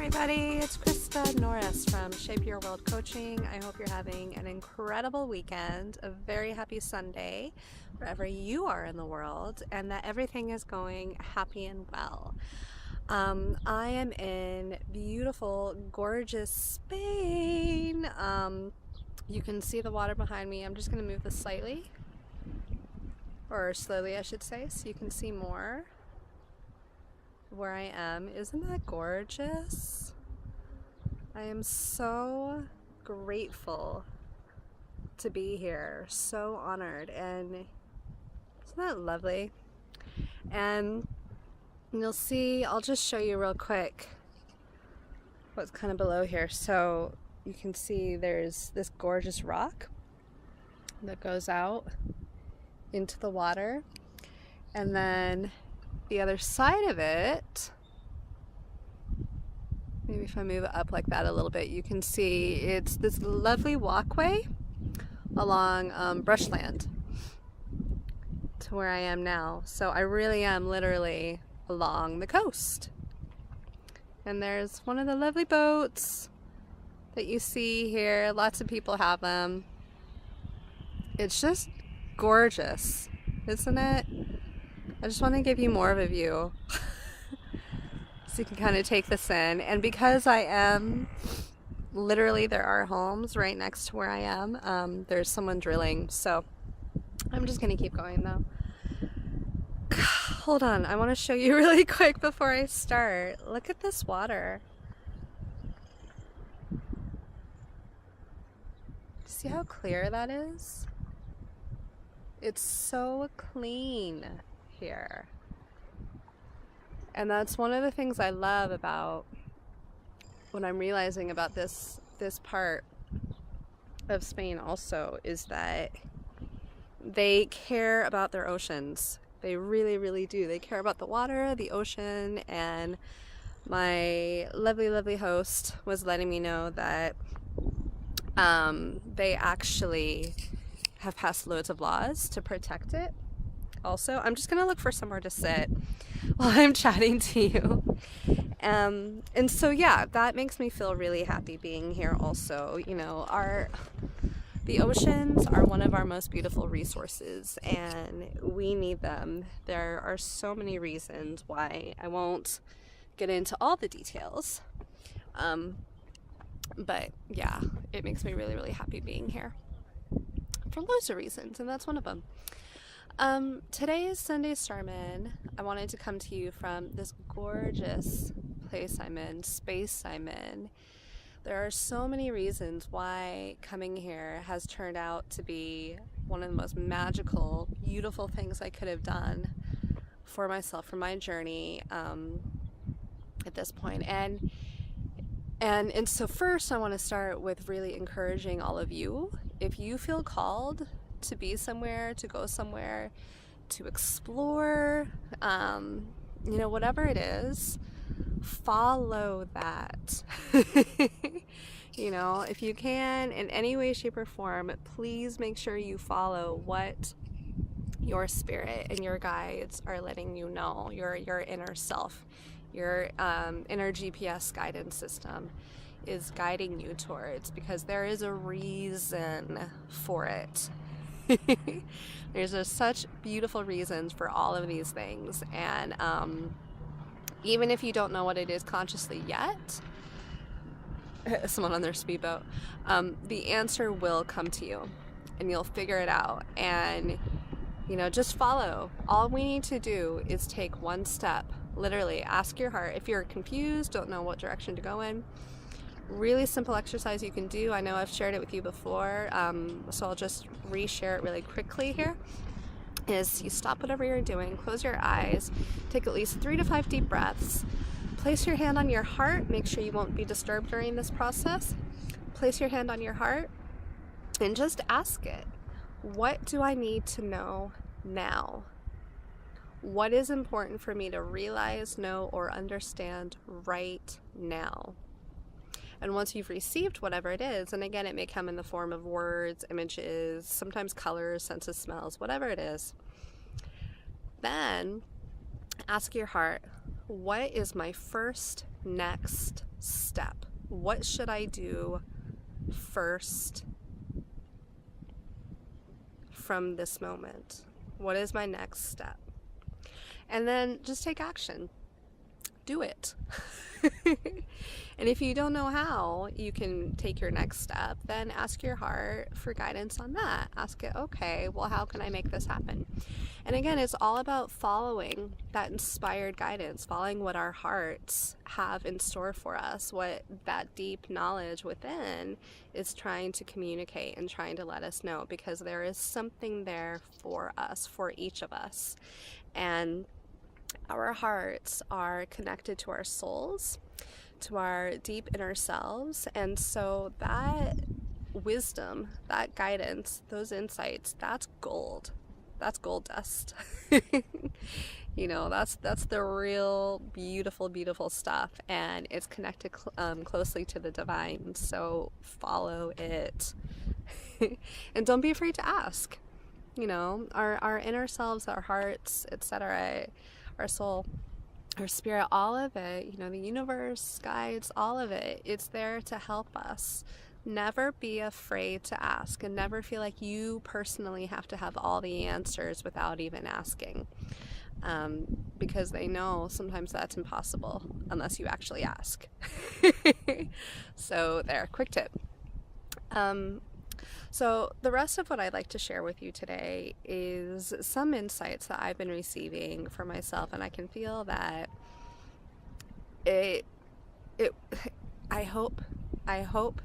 everybody, it's Krista Norris from Shape Your World Coaching. I hope you're having an incredible weekend, a very happy Sunday, wherever you are in the world, and that everything is going happy and well. I am in beautiful, gorgeous Spain. You can see the water behind me. I'm just going to move this slightly, or slowly I should say, so you can see more where I am. Isn't that gorgeous? I am so grateful to be here, so honored, and isn't that lovely? And you'll see, I'll just show you real quick what's kind of below here. So you can see there's this gorgeous rock that goes out into the water, and then the other side of it, maybe if I move it up like that a little bit, you can see it's this lovely walkway along brushland to where I am now. So I really am literally along the coast. And there's one of the lovely boats that you see here. Lots of people have them. It's just gorgeous, isn't it? I just want to give you more of a view so you can kind of take this in. And because I am literally, there are homes right next to where I am, there's someone drilling, so I'm just gonna keep going though. Hold on, I want to show you really quick before I start. Look at this water. See how clear that is? It's so clean here. And that's one of the things I love about what I'm realizing about this part of Spain also, is that they care about their oceans. They really, really do. They care about the water, the ocean, and my lovely, lovely host was letting me know that they actually have passed loads of laws to protect it. Also, I'm just gonna look for somewhere to sit while I'm chatting to you. And so yeah, that makes me feel really happy being here also. You know, the oceans are one of our most beautiful resources, and we need them. There are so many reasons why. I won't get into all the details. But yeah, it makes me really, really happy being here for loads of reasons, and that's one of them. Today's Sunday sermon, I wanted to come to you from this gorgeous place I'm in, space I'm in. There are so many reasons why coming here has turned out to be one of the most magical, beautiful things I could have done for myself, for my journey at this point. And so first I want to start with really encouraging all of you. If you feel called to be somewhere, to go somewhere, to explore, you know, whatever it is, follow that. You know, if you can, in any way, shape, or form, please make sure you follow what your spirit and your guides are letting you know, your inner self, your inner GPS guidance system is guiding you towards, because there is a reason for it. There's such beautiful reasons for all of these things, and even if you don't know what it is consciously yet, someone on their speedboat, the answer will come to you, and you'll figure it out. And you know, just follow. All we need to do is take one step. Literally, ask your heart. If you're confused, don't know what direction to go in, really simple exercise you can do. I know I've shared it with you before, so I'll just re-share it really quickly here. Is you stop whatever you're doing, close your eyes, take at least 3 to 5 deep breaths, place your hand on your heart, make sure you won't be disturbed during this process. Place your hand on your heart and just ask it, what do I need to know now? What is important for me to realize, know, or understand right now? And once you've received whatever it is, and again, it may come in the form of words, images, sometimes colors, senses, smells, whatever it is, then ask your heart, what is my first next step? What should I do first from this moment? What is my next step? And then just take action. Do it. And if you don't know how you can take your next step, then ask your heart for guidance on that. Ask it, okay, well, how can I make this happen? And again, it's all about following that inspired guidance, following what our hearts have in store for us, what that deep knowledge within is trying to communicate and trying to let us know, because there is something there for us, for each of us. And our hearts are connected to our souls, to our deep inner selves. And so that wisdom, that guidance, those insights, that's gold. That's gold dust. You know, that's the real beautiful, beautiful stuff. And it's connected closely to the divine. So follow it. And don't be afraid to ask. You know, our inner selves, our hearts, etc., our soul, our spirit, all of it, you know, the universe, guides, all of it, it's there to help us. Never be afraid to ask, and never feel like you personally have to have all the answers without even asking. Because they know sometimes that's impossible unless you actually ask. So there, quick tip. So the rest of what I'd like to share with you today is some insights that I've been receiving for myself, and I can feel that I hope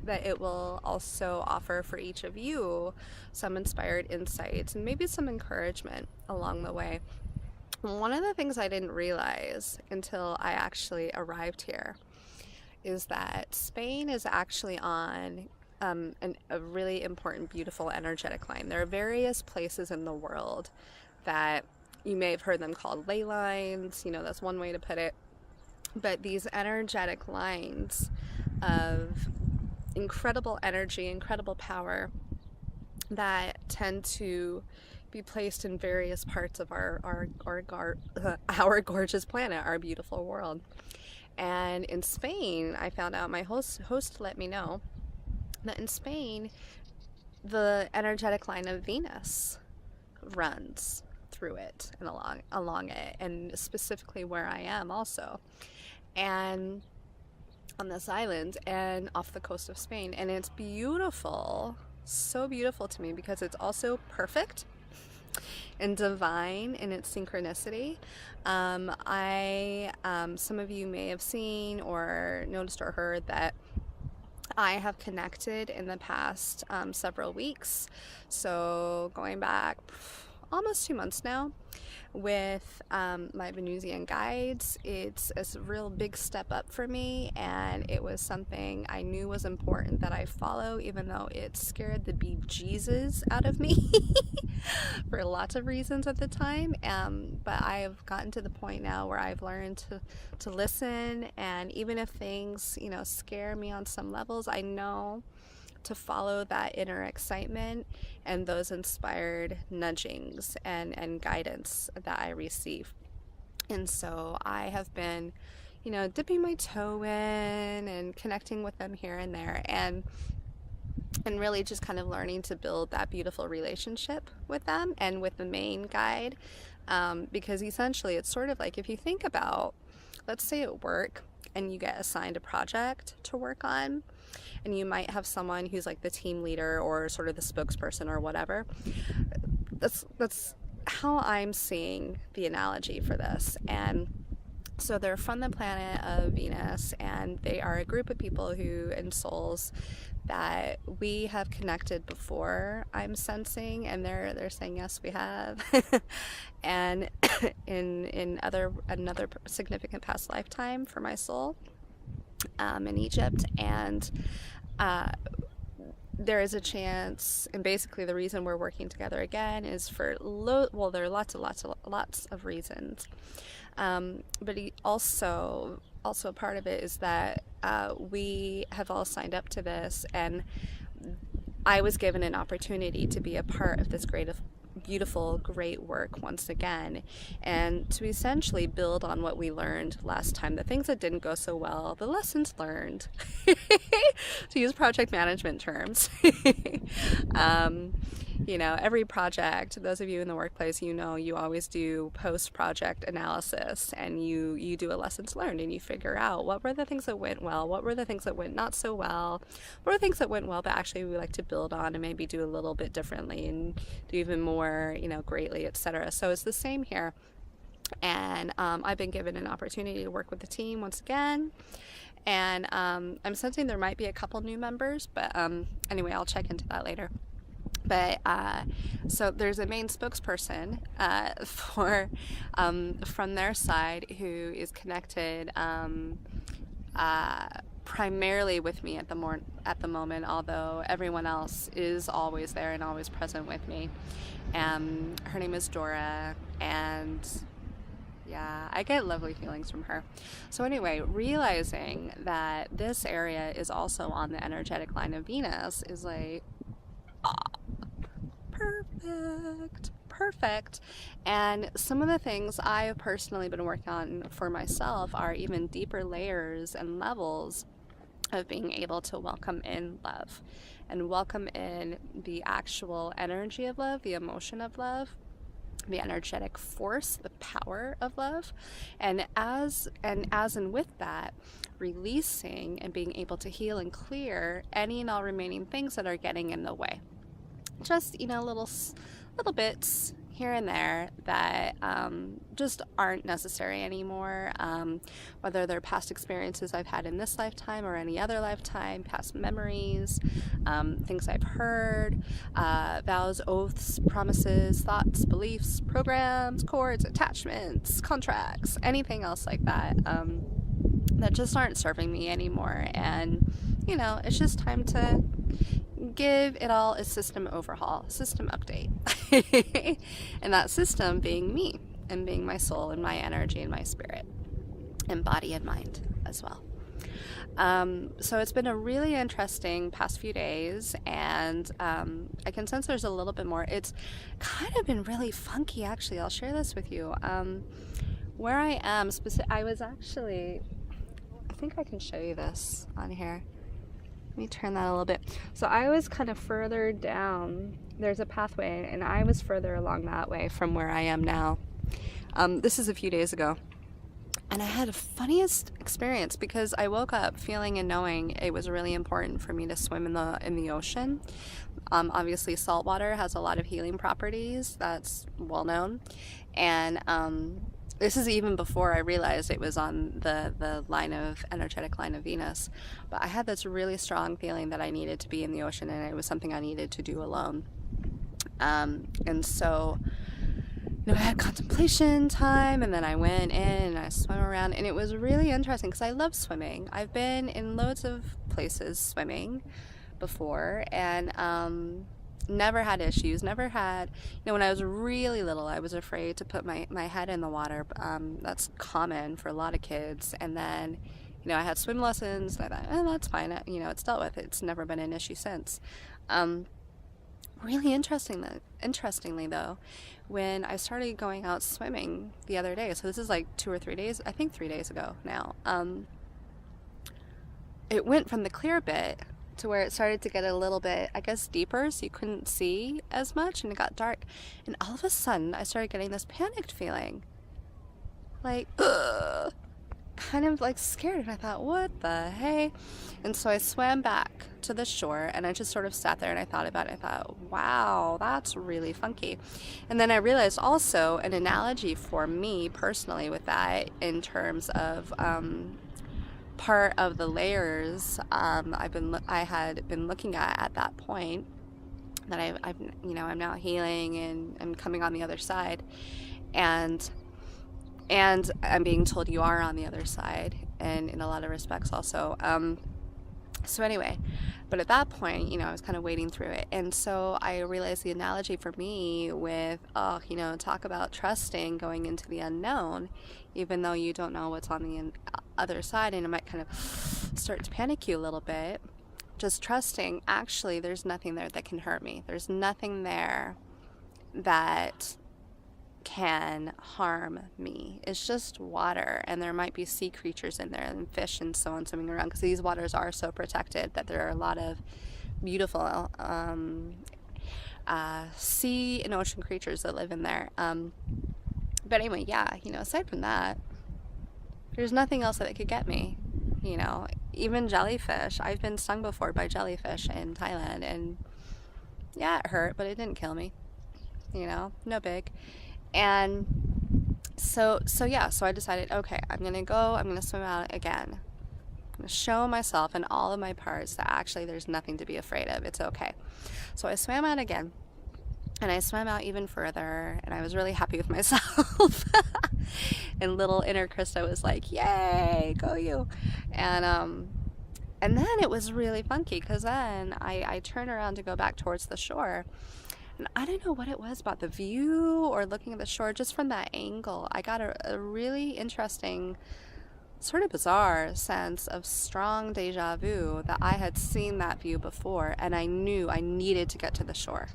that it will also offer for each of you some inspired insights and maybe some encouragement along the way. One of the things I didn't realize until I actually arrived here is that Spain is actually on a really important, beautiful energetic line. There are various places in the world that you may have heard them called ley lines, you know, that's one way to put it. But these energetic lines of incredible energy, incredible power that tend to be placed in various parts of our gorgeous planet, our beautiful world. And in Spain, I found out, my host let me know that in Spain, the energetic line of Venus runs through it and along it, and specifically where I am also, and on this island and off the coast of Spain. And it's beautiful, so beautiful to me, because it's also perfect and divine in its synchronicity. Some of you may have seen or noticed or heard that I have connected in the past several weeks, so going back almost 2 months now, with my Venusian guides. It's a real big step up for me, and it was something I knew was important that I follow, even though it scared the bejesus out of me for lots of reasons at the time. But I've gotten to the point now where I've learned to listen, and even if things, you know, scare me on some levels, I know to follow that inner excitement and those inspired nudgings and guidance that I receive. And so I have been, you know, dipping my toe in and connecting with them here and there, and really just kind of learning to build that beautiful relationship with them and with the main guide, because essentially it's sort of like, if you think about, let's say at work and you get assigned a project to work on, and you might have someone who's like the team leader or sort of the spokesperson or whatever. That's how I'm seeing the analogy for this. And so they're from the planet of Venus, and they are a group of people and souls that we have connected before, I'm sensing, and they're saying yes, we have. And in another significant past lifetime for my soul, in Egypt. And there is a chance, and basically the reason we're working together again is for there are lots of reasons, but also part of it is that we have all signed up to this, and I was given an opportunity to be a part of this beautiful, great work once again, and to essentially build on what we learned last time, the things that didn't go so well, the lessons learned, to use project management terms. um, every project, those of you in the workplace, you always do post-project analysis, and you do a lessons learned, and you figure out what were the things that went well, what were the things that went not so well, what were the things that went well but actually we like to build on and maybe do a little bit differently and do even more, greatly, etc. So it's the same here. And I've been given an opportunity to work with the team once again. And I'm sensing there might be a couple new members, but anyway, I'll check into that later. But so there's a main spokesperson from their side who is connected primarily with me at the moment, although everyone else is always there and always present with me. Her name is Dora, and yeah, I get lovely feelings from her. So anyway, realizing that this area is also on the energetic line of Venus is like, perfect. And some of the things I have personally been working on for myself are even deeper layers and levels of being able to welcome in love and welcome in the actual energy of love, the emotion of love, the energetic force, the power of love, and as and with that, releasing and being able to heal and clear any and all remaining things that are getting in the way. Just little bits here and there that just aren't necessary anymore, whether they're past experiences I've had in this lifetime or any other lifetime, past memories, things I've heard, vows, oaths, promises, thoughts, beliefs, programs, cords, attachments, contracts, anything else like that, that just aren't serving me anymore. And it's just time to give it all a system overhaul, system update. And that system being me, and being my soul and my energy and my spirit and body and mind as well. So it's been a really interesting past few days, and I can sense there's a little bit more. It's kind of been really funky, actually. I'll share this with you. Where I am, I think I can show you this on here. Let me turn that a little bit. So I was kind of further down. There's a pathway, and I was further along that way from where I am now. This is a few days ago. And I had the funniest experience because I woke up feeling and knowing it was really important for me to swim in the ocean. Obviously, salt water has a lot of healing properties. That's well known. And this is even before I realized it was on the energetic line of Venus. But I had this really strong feeling that I needed to be in the ocean, and it was something I needed to do alone. And so, I had contemplation time, and then I went in and I swam around, and it was really interesting because I love swimming. I've been in loads of places swimming before, and never had issues, never had, when I was really little, I was afraid to put my head in the water. That's common for a lot of kids. And then, I had swim lessons, and I thought, that's fine. It's dealt with. It's never been an issue since. Really interestingly though, when I started going out swimming the other day, so this is like 2 or 3 days, I think 3 days ago now, it went from the clear bit to where it started to get a little bit, I guess, deeper, so you couldn't see as much, and it got dark. And all of a sudden, I started getting this panicked feeling. Like, ugh, kind of like scared. And I thought, what the hey? And so I swam back to the shore, and I just sort of sat there and I thought about it. I thought, wow, that's really funky. And then I realized also an analogy for me personally with that, in terms of part of the layers I had been looking at that point, that I'm now healing and I'm coming on the other side, and I'm being told you are on the other side, and in a lot of respects also. So anyway, but at that point, I was kind of wading through it, and so I realized the analogy for me with, talk about trusting going into the unknown, even though you don't know what's on the other side, and it might kind of start to panic you a little bit. Just trusting, actually, there's nothing there that can hurt me. There's nothing there that can harm me. It's just water, and there might be sea creatures in there and fish and so on swimming around, because these waters are so protected that there are a lot of beautiful sea and ocean creatures that live in there. But anyway, yeah, aside from that, there's nothing else that could get me. Even jellyfish. I've been stung before by jellyfish in Thailand, and yeah, it hurt, but it didn't kill me. No big. And so I decided, okay, I'm gonna swim out again. I'm gonna show myself and all of my parts that actually there's nothing to be afraid of. It's okay. So I swam out again, and I swam out even further, and I was really happy with myself. And little inner Krista was like, yay, go you. And then it was really funky, because then I turned around to go back towards the shore. And I don't know what it was about the view or looking at the shore, just from that angle, I got a really interesting, sort of bizarre sense of strong deja vu that I had seen that view before, and I knew I needed to get to the shore.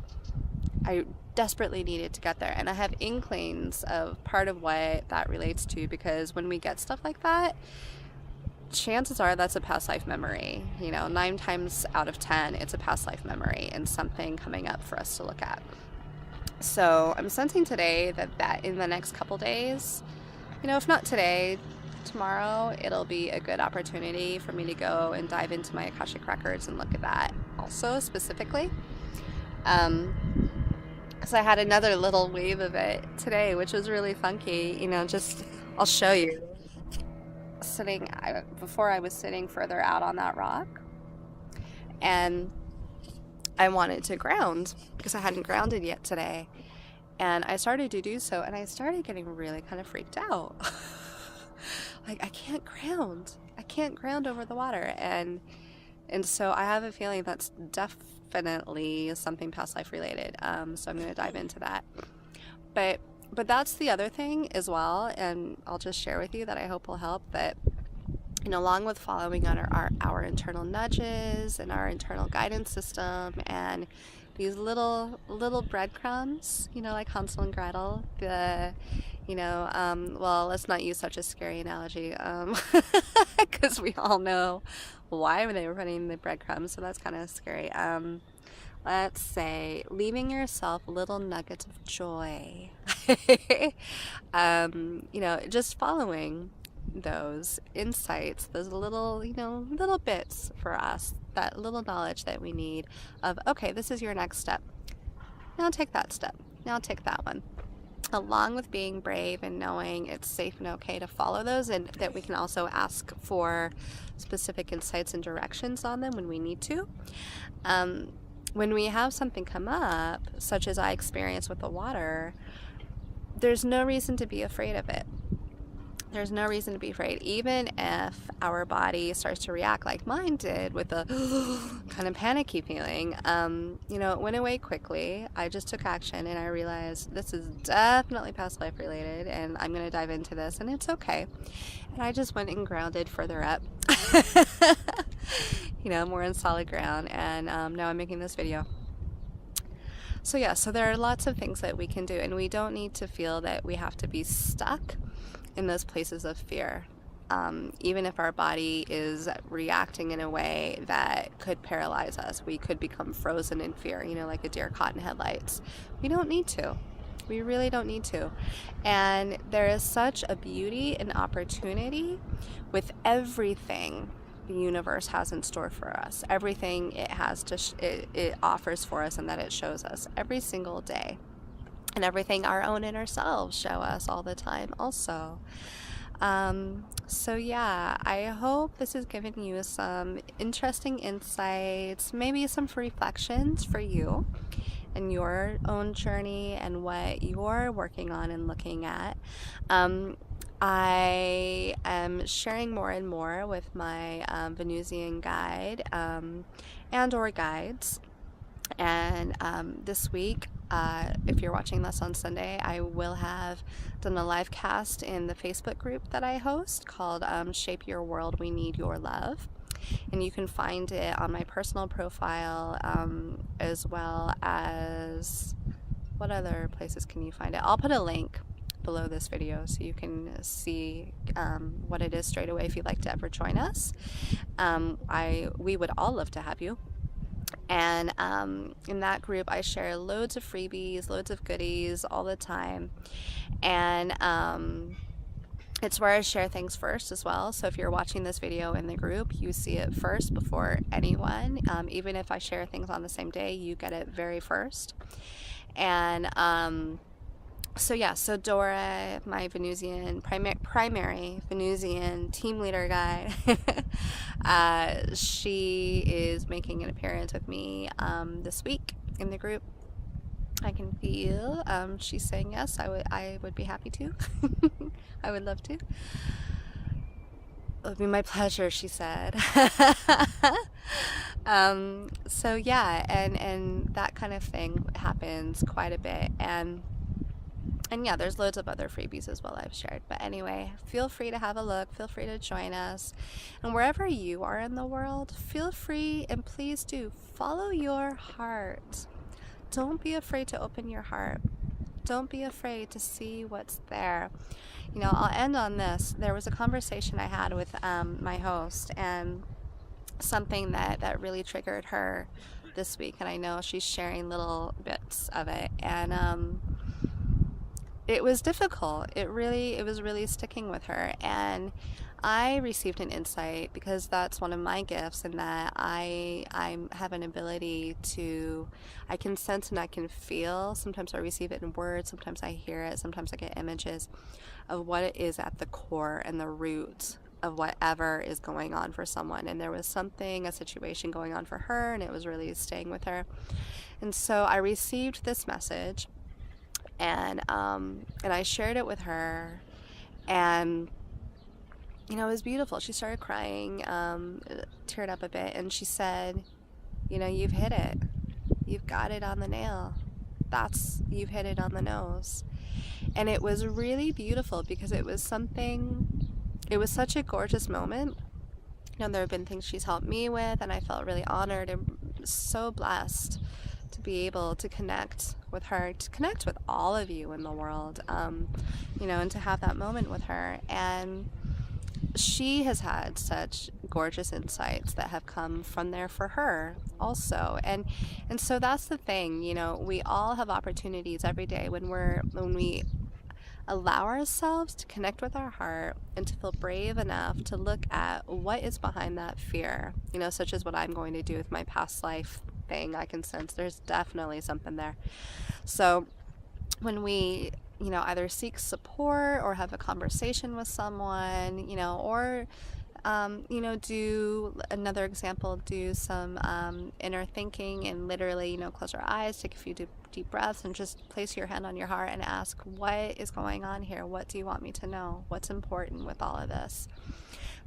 I desperately needed to get there, and I have inklings of part of what that relates to, because when we get stuff like that, chances are that's a past life memory. 9 times out of 10, it's a past life memory and something coming up for us to look at. So I'm sensing today that in the next couple days, if not today, tomorrow, it'll be a good opportunity for me to go and dive into my Akashic Records and look at that also specifically. So I had another little wave of it today, which was really funky. I'll show you. Before I was sitting further out on that rock, and I wanted to ground because I hadn't grounded yet today, and I started to do so, and I started getting really kind of freaked out. Like, I can't ground over the water, and so I have a feeling that's definitely something past life related. So I'm going to dive into that, but that's the other thing as well, and I'll just share with you that I hope will help, that along with following on our internal nudges and our internal guidance system, and these little breadcrumbs, like Hansel and Gretel, well, let's not use such a scary analogy, because we all know why they were putting the breadcrumbs, so that's kind of scary. Let's say leaving yourself little nuggets of joy. Just following those insights, those little bits for us, that little knowledge that we need of, okay, this is your next step. Now take that step. Now take that one. Along with being brave and knowing it's safe and okay to follow those, and that we can also ask for specific insights and directions on them when we need to. When we have something come up, such as I experienced with the water, there's no reason to be afraid of it. There's no reason to be afraid, even if our body starts to react like mine did with a kind of panicky feeling. It went away quickly. I just took action, and I realized this is definitely past life related, and I'm going to dive into this, and it's okay. And I just went and grounded further up, more in solid ground, and now I'm making this video. So there are lots of things that we can do, and we don't need to feel that we have to be stuck in those places of fear, even if our body is reacting in a way that could paralyze us. We could become frozen in fear, like a deer caught in headlights. We don't need to. We really don't need to. And there is such a beauty and opportunity with everything the universe has in store for us, everything it has it offers for us, and that it shows us every single day, and everything our own inner selves show us all the time also. I hope this has given you some interesting insights, maybe some reflections for you and your own journey and what you're working on and looking at. I am sharing more and more with my Venusian guide and or guides. And this week, if you're watching this on Sunday, I will have done a live cast in the Facebook group that I host called Shape Your World, We Need Your Love. And you can find it on my personal profile, as well as what other places can you find it? I'll put a link below this video so you can see what it is straight away if you'd like to ever join us. We would all love to have you. And in that group, I share loads of freebies, loads of goodies all the time. And it's where I share things first as well. So if you're watching this video in the group, you see it first before anyone. Even if I share things on the same day, you get it very first. And so Dora, my Venusian, primary Venusian team leader guide, she is making an appearance with me this week in the group. I can feel she's saying yes. I would be happy to. I would love to. It would be my pleasure, she said. So yeah, and that kind of thing happens quite a bit, and yeah, there's loads of other freebies as well I've shared. But anyway, feel free to have a look, feel free to join us, and wherever you are in the world, feel free and please do follow your heart. Don't be afraid to open your heart. Don't be afraid to see what's there. You know, I'll end on this. There was a conversation I had with my host, and something that really triggered her this week, and I know she's sharing little bits of it, and it was difficult. It was really sticking with her, and I received an insight because that's one of my gifts, in that I have an ability to, I can sense and I can feel. Sometimes I receive it in words, sometimes I hear it, sometimes I get images of what it is at the core and the root of whatever is going on for someone. And there was a situation going on for her, and it was really staying with her. And so I received this message, and I shared it with her, and you know, it was beautiful. She started crying, teared up a bit, and she said, you know, you've hit it. You've got it on the nail. You've hit it on the nose. And it was really beautiful because it was such a gorgeous moment. You know, there have been things she's helped me with, and I felt really honored and so blessed to be able to connect with her, to connect with all of you in the world, you know, and to have that moment with her. And she has had such gorgeous insights that have come from there for her also. And so that's the thing, you know, we all have opportunities every day when we allow ourselves to connect with our heart and to feel brave enough to look at what is behind that fear, you know, such as what I'm going to do with my past life thing. I can sense there's definitely something there. So when we, you know, either seek support or have a conversation with someone, you know, or you know, do another example, do some inner thinking, and literally, you know, close our eyes, take a few deep breaths, and just place your hand on your heart and ask, what is going on here? What do you want me to know? What's important with all of this?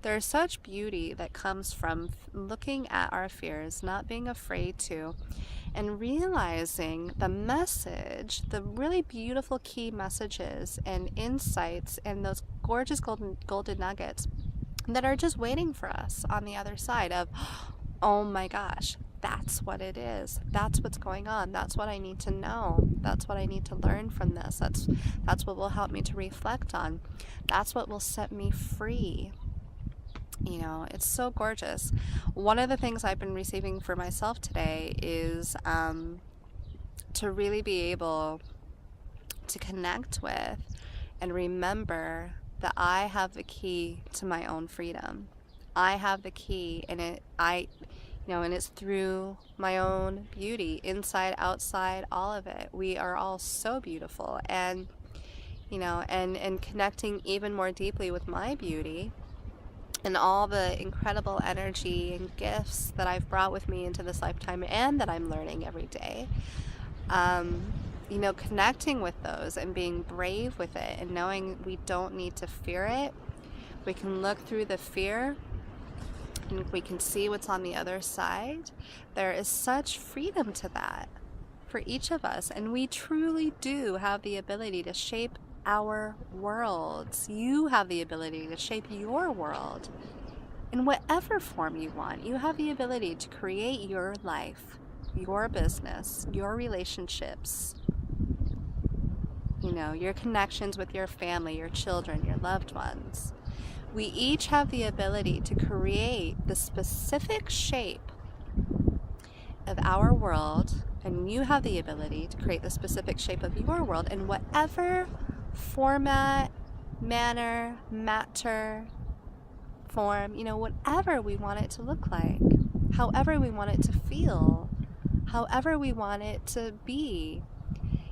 There's such beauty that comes from looking at our fears, not being afraid to, and realizing the message, the really beautiful key messages and insights, and those gorgeous golden nuggets that are just waiting for us on the other side of, oh my gosh, that's what it is. That's what's going on. That's what I need to know. That's what I need to learn from this. That's what will help me to reflect on. That's what will set me free. You know, it's so gorgeous. One of the things I've been receiving for myself today is to really be able to connect with and remember that I have the key to my own freedom. I have the key, and and it's through my own beauty, inside, outside, all of it. We are all so beautiful, and you know, and connecting even more deeply with my beauty and all the incredible energy and gifts that I've brought with me into this lifetime, and that I'm learning every day. You know, connecting with those and being brave with it, and knowing we don't need to fear it. We can look through the fear, and we can see what's on the other side. There is such freedom to that for each of us, and we truly do have the ability to shape our worlds. You have the ability to shape your world in whatever form you want. You have the ability to create your life, your business, your relationships, you know, your connections with your family, your children, your loved ones. We each have the ability to create the specific shape of our world, and you have the ability to create the specific shape of your world in whatever format, manner, matter, form, you know, whatever we want it to look like, however we want it to feel, however we want it to be,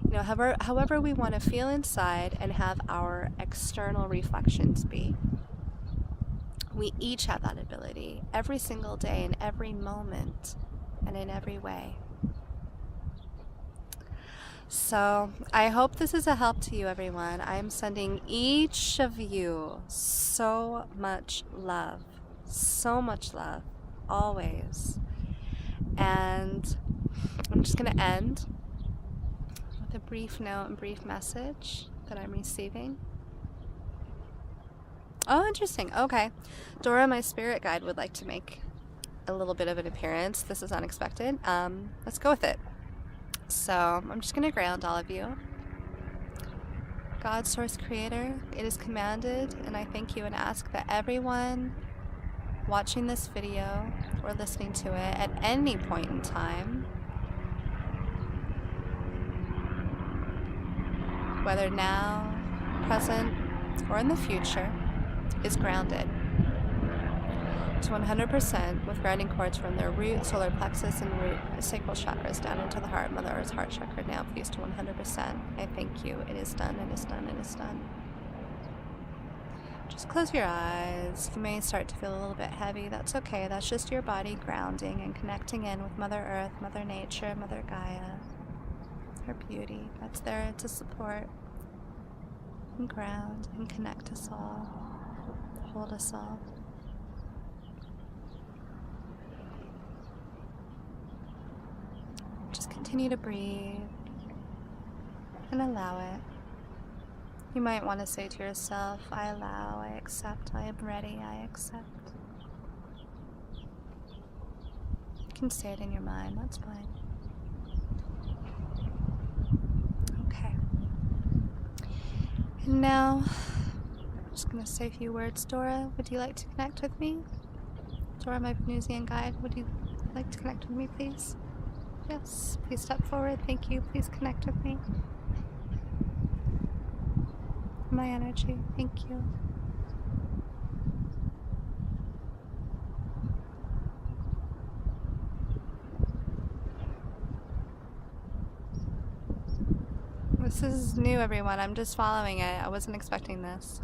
you know, however we want to feel inside and have our external reflections be. We each have that ability every single day, in every moment, and in every way. So I hope this is a help to you, everyone. I'm sending each of you so much love, always. And I'm just going to end with a brief note and brief message that I'm receiving. Oh, interesting. Okay. Dora, my spirit guide, would like to make a little bit of an appearance. This is unexpected. Let's go with it. So I'm just going to ground all of you. God, Source, Creator, it is commanded, and I thank you and ask that everyone watching this video or listening to it at any point in time, whether now, present, or in the future, is grounded to 100% with grounding cords from their root, solar plexus, and root sacral chakras down into the heart, Mother Earth's heart chakra now, please, to 100%. I thank you. It is done, it is done, it is done. Just close your eyes. You may start to feel a little bit heavy. That's okay. That's just your body grounding and connecting in with Mother Earth, Mother Nature, Mother Gaia, her beauty. That's there to support and ground and connect us all, hold us all. Just continue to breathe and allow it. You might want to say to yourself, I allow, I accept, I am ready, I accept. You can say it in your mind, that's fine. Okay. And now, I'm just going to say a few words. Dora, would you like to connect with me? Dora, my Venusian guide, would you like to connect with me, please? Yes, please step forward. Thank you. Please connect with me. My energy. Thank you. This is new, everyone. I'm just following it. I wasn't expecting this.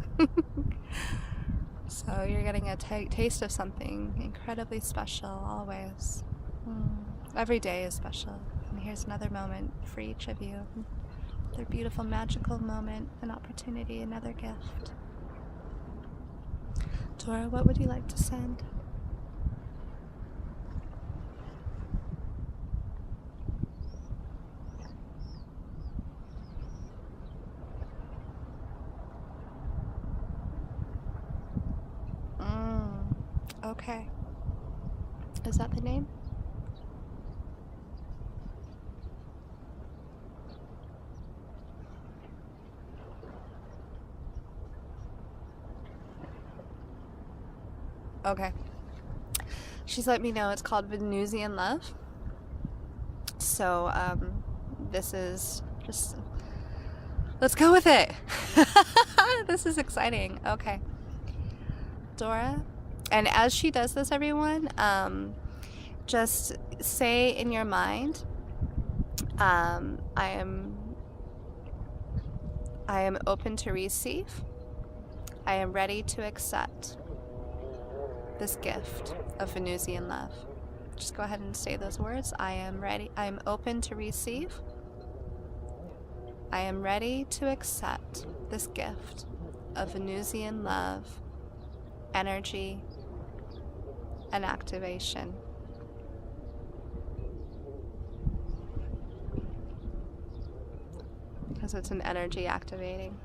So you're getting a taste of something incredibly special, always. Every day is special. And here's another moment for each of you. Another beautiful, magical moment, an opportunity, another gift. Dora, what would you like to send? Okay. Is that the name? Okay. She's let me know it's called Venusian Love. So, this is just... Let's go with it! This is exciting. Okay. Dora, and as she does this, everyone, just say in your mind, I am open to receive. I am ready to accept this gift of Venusian love. Just go ahead and say those words. I am ready. I am open to receive. I am ready to accept this gift of Venusian love, energy, and activation. Because it's an energy activating.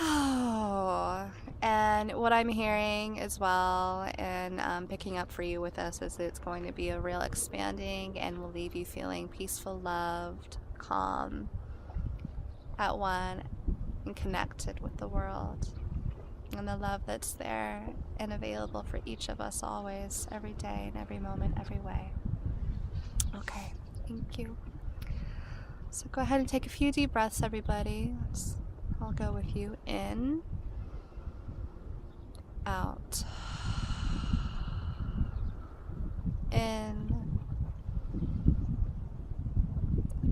Oh, and what I'm hearing as well and picking up for you with this is it's going to be a real expanding and will leave you feeling peaceful, loved, calm, at one and connected with the world and the love that's there and available for each of us always, every day, in every moment, every way. Okay, thank you. So go ahead and take a few deep breaths, everybody. I'll go with you. In, out. In,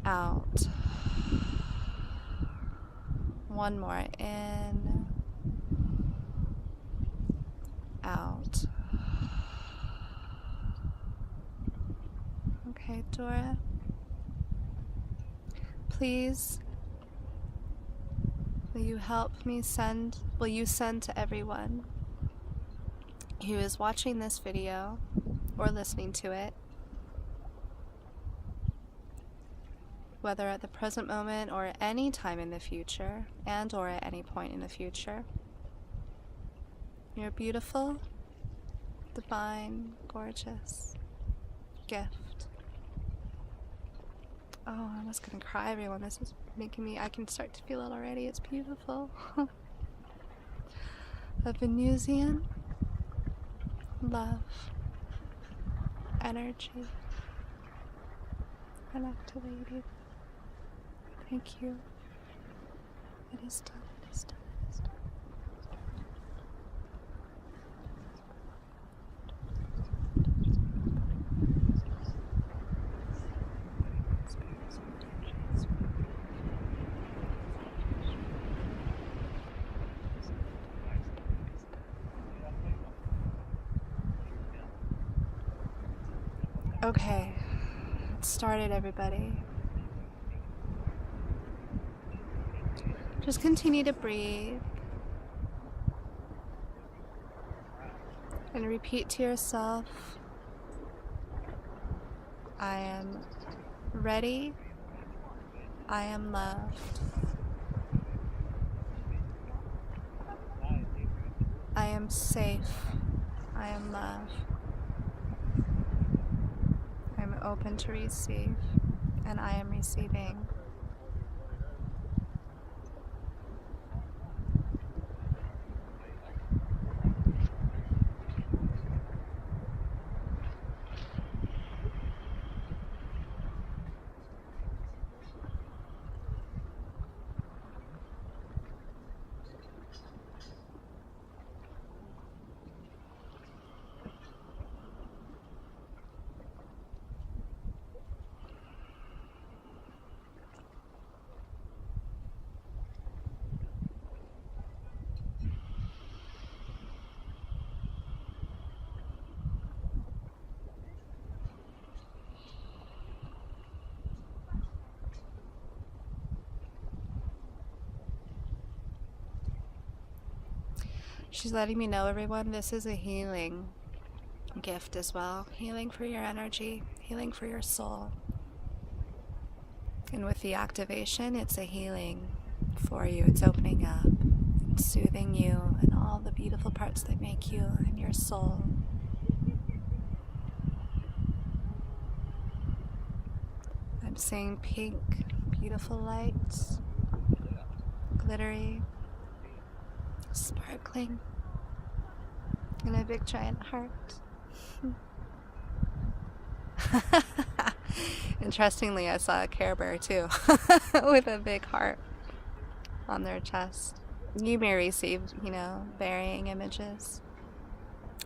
out. One more. In, out. Okay, Dora. Please, will you send to everyone who is watching this video or listening to it, whether at the present moment or any time in the future, and or at any point in the future, your beautiful, divine, gorgeous gift. Oh, I was gonna cry, everyone. This is making me, I can start to feel it already. It's beautiful. A Venusian love, energy, and activated. Thank you. It is done. It is done. It is done. Okay, it started, everybody. Just continue to breathe and repeat to yourself, I am ready, I am loved, I am safe, I am loved, I'm open to receive, and I am receiving. She's letting me know, everyone, this is a healing gift as well. Healing for your energy, healing for your soul. And with the activation, it's a healing for you. It's opening up, it's soothing you, and all the beautiful parts that make you and your soul. I'm seeing pink, beautiful lights, glittery, sparkling, and a big giant heart. Interestingly, I saw a Care Bear too with a big heart on their chest. You may receive, varying images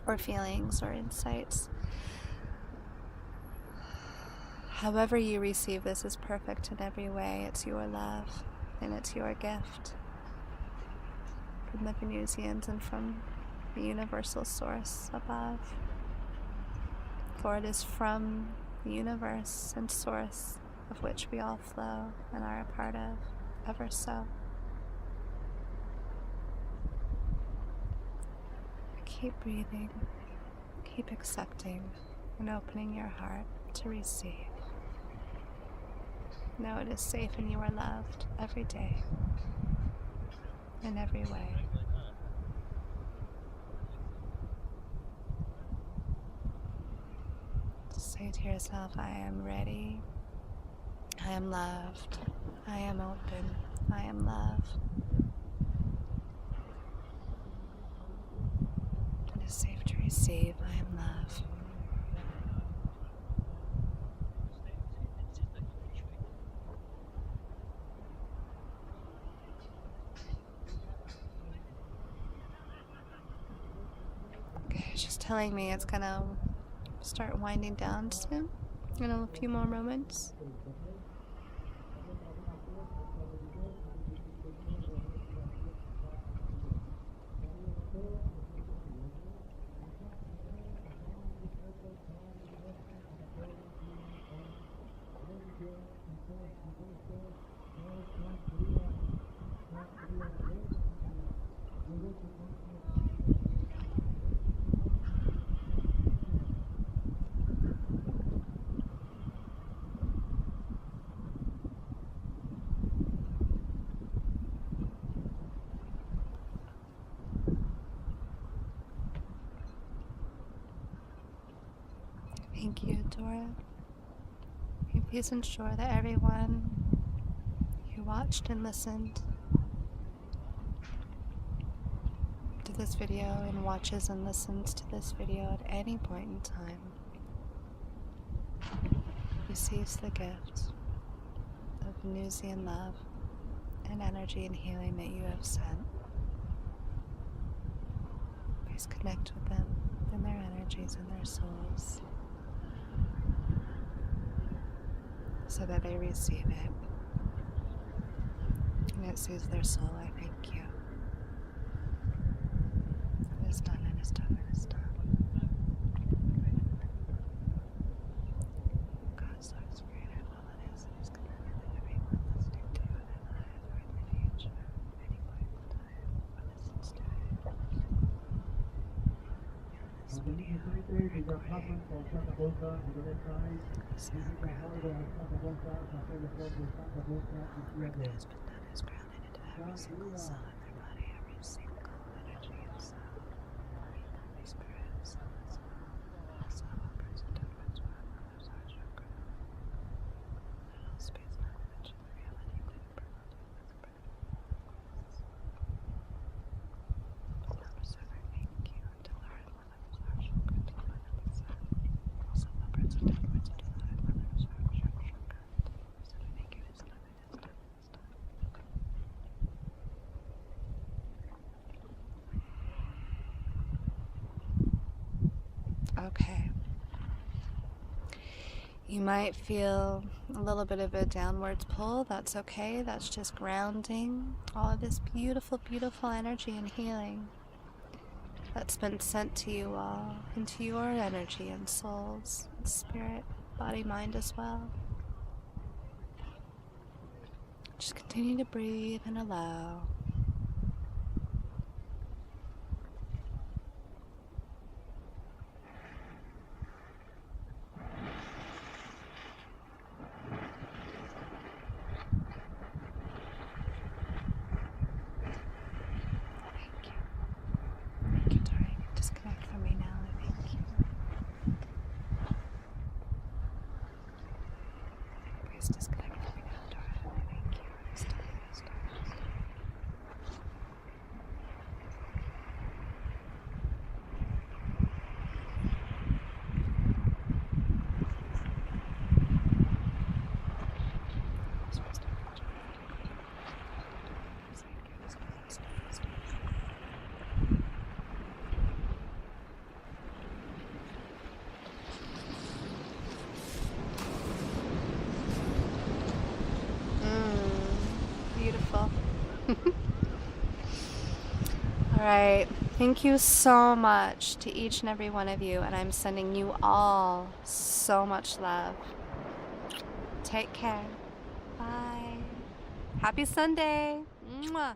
or feelings or insights. However you receive this is perfect in every way. It's your love and it's your gift from the Venusians and from the universal source above. For it is from the universe and source of which we all flow and are a part of, ever so. Keep breathing, keep accepting, and opening your heart to receive. Know it is safe and you are loved every day, in every way. Say to yourself, I am ready, I am loved, I am open, I am love. It is safe to receive. I am love. Okay, it's just telling me it's gonna start winding down soon in a few more moments. Thank you, Dora. Please ensure that everyone who watched and listened to this video and watches and listens to this video at any point in time receives the gift of Venusian love and energy and healing that you have sent. Please connect with them and their energies and their souls so that they receive it and it soothes their soul. I thank you. It is done, it is done, it is done. God starts greater all it is and is connected to everyone listening to it and alive or in the future, any point in time, or listens to it. This video recording is now grounded. Work that has been done is grounded into every single cell in their body, every single energy and cell. Every spirit and cell as well. Also, upwards and downwards, others are chakra. Little space, not dimension, reality, including purple, Number 7, thank you. Until our mothers are chakra, to the number 7. Also, upwards and downwards, until our mothers are chakra. So I think it is done, it is done, it is done. Okay. You might feel a little bit of a downwards pull. That's okay. That's just grounding all of this beautiful, beautiful energy and healing that's been sent to you all, into your energy and souls, and spirit, body, mind as well. Just continue to breathe and allow. Thank you. Thank you, Dora. You can disconnect from me now. I thank you. Please disconnect from me now, Dora. I thank you. Stop, stop, stop. Beautiful. All right. Thank you so much to each and every one of you, and I'm sending you all so much love. Take care. Bye. Happy Sunday. Mwah.